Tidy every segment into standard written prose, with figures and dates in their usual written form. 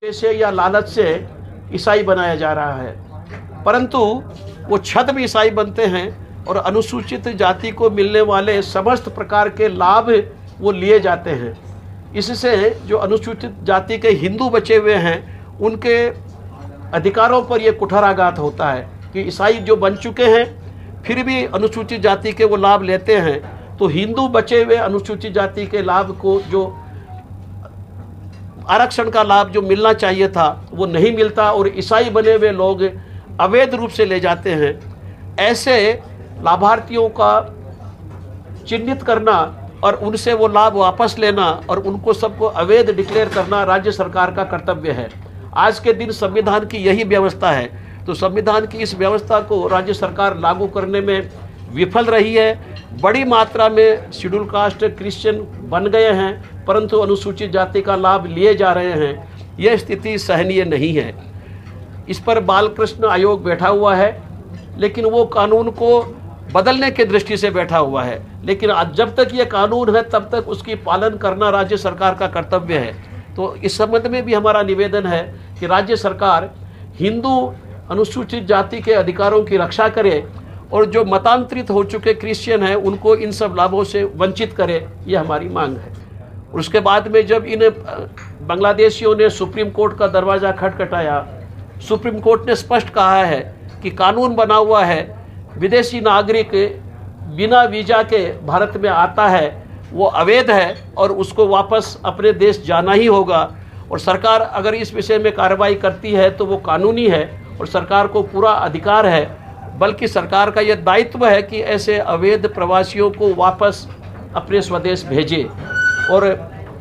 पैसे या लालच से ईसाई बनाया जा रहा है, परंतु वो छद्म ईसाई बनते हैं और अनुसूचित जाति को मिलने वाले समस्त प्रकार के लाभ वो लिए जाते हैं। इससे जो अनुसूचित जाति के हिंदू बचे हुए हैं उनके अधिकारों पर ये कुठाराघात होता है कि ईसाई जो बन चुके हैं फिर भी अनुसूचित जाति के वो लाभ लेते हैं, तो हिंदू बचे हुए अनुसूचित जाति के लाभ को, जो आरक्षण का लाभ जो मिलना चाहिए था वो नहीं मिलता और ईसाई बने हुए लोग अवैध रूप से ले जाते हैं। ऐसे लाभार्थियों का चिन्हित करना और उनसे वो लाभ वापस लेना और उनको सबको अवैध डिक्लेयर करना राज्य सरकार का कर्तव्य है। आज के दिन संविधान की यही व्यवस्था है, तो संविधान की इस व्यवस्था को राज्य सरकार लागू करने में विफल रही है। बड़ी मात्रा में शेड्यूल कास्ट क्रिश्चियन बन गए हैं परंतु अनुसूचित जाति का लाभ लिए जा रहे हैं। यह स्थिति सहनीय नहीं है। इस पर बालकृष्ण आयोग बैठा हुआ है, लेकिन वो कानून को बदलने के दृष्टि से बैठा हुआ है, लेकिन जब तक ये कानून है तब तक उसकी पालन करना राज्य सरकार का कर्तव्य है। तो इस संबंध में भी हमारा निवेदन है कि राज्य सरकार हिंदू अनुसूचित जाति के अधिकारों की रक्षा करे और जो मतांतरित हो चुके क्रिश्चियन हैं उनको इन सब लाभों से वंचित करे, ये हमारी मांग है। और उसके बाद में जब इन बांग्लादेशियों ने सुप्रीम कोर्ट का दरवाज़ा खटखटाया, सुप्रीम कोर्ट ने स्पष्ट कहा है कि कानून बना हुआ है, विदेशी नागरिक बिना वीज़ा के भारत में आता है वो अवैध है और उसको वापस अपने देश जाना ही होगा। और सरकार अगर इस विषय में कार्रवाई करती है तो वो कानूनी है और सरकार को पूरा अधिकार है, बल्कि सरकार का यह दायित्व है कि ऐसे अवैध प्रवासियों को वापस अपने स्वदेश भेजे। और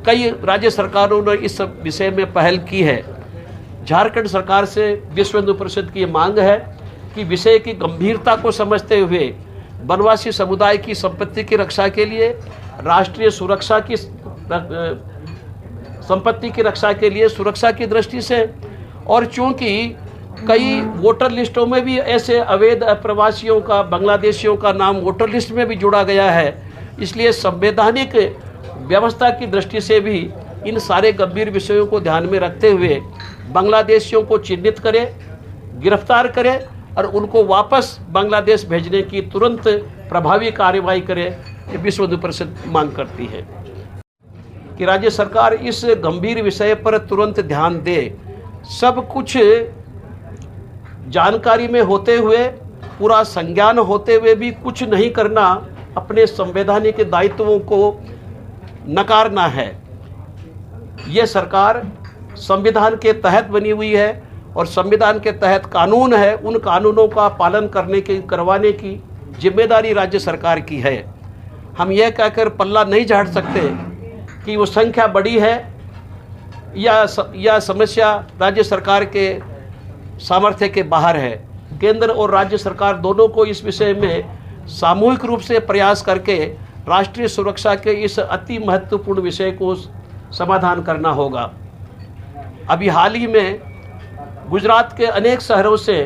कई राज्य सरकारों ने इस विषय में पहल की है। झारखंड सरकार से विश्व हिंदू परिषद की मांग है कि विषय की गंभीरता को समझते हुए वनवासी समुदाय की संपत्ति की रक्षा के लिए, राष्ट्रीय सुरक्षा की संपत्ति की रक्षा के लिए, सुरक्षा की दृष्टि से, और चूंकि कई वोटर लिस्टों में भी ऐसे अवैध प्रवासियों का, बांग्लादेशियों का नाम वोटर लिस्ट में भी जोड़ा गया है, इसलिए संवैधानिक व्यवस्था की दृष्टि से भी इन सारे गंभीर विषयों को ध्यान में रखते हुए बांग्लादेशियों को चिन्हित करें, गिरफ्तार करें और उनको वापस बांग्लादेश भेजने की तुरंत प्रभावी कार्रवाई करे। ये विश्व हिंदू परिषद मांग करती है कि राज्य सरकार इस गंभीर विषय पर तुरंत ध्यान दे। सब कुछ जानकारी में होते हुए, पूरा संज्ञान होते हुए भी कुछ नहीं करना अपने संवैधानिक दायित्वों को नकारना है। ये सरकार संविधान के तहत बनी हुई है और संविधान के तहत कानून है, उन कानूनों का पालन करवाने की जिम्मेदारी राज्य सरकार की है। हम यह कहकर पल्ला नहीं झाड़ सकते कि वो संख्या बड़ी है या समस्या राज्य सरकार के सामर्थ्य के बाहर है। केंद्र और राज्य सरकार दोनों को इस विषय में सामूहिक रूप से प्रयास करके राष्ट्रीय सुरक्षा के इस अति महत्वपूर्ण विषय को समाधान करना होगा। अभी हाल ही में गुजरात के अनेक शहरों से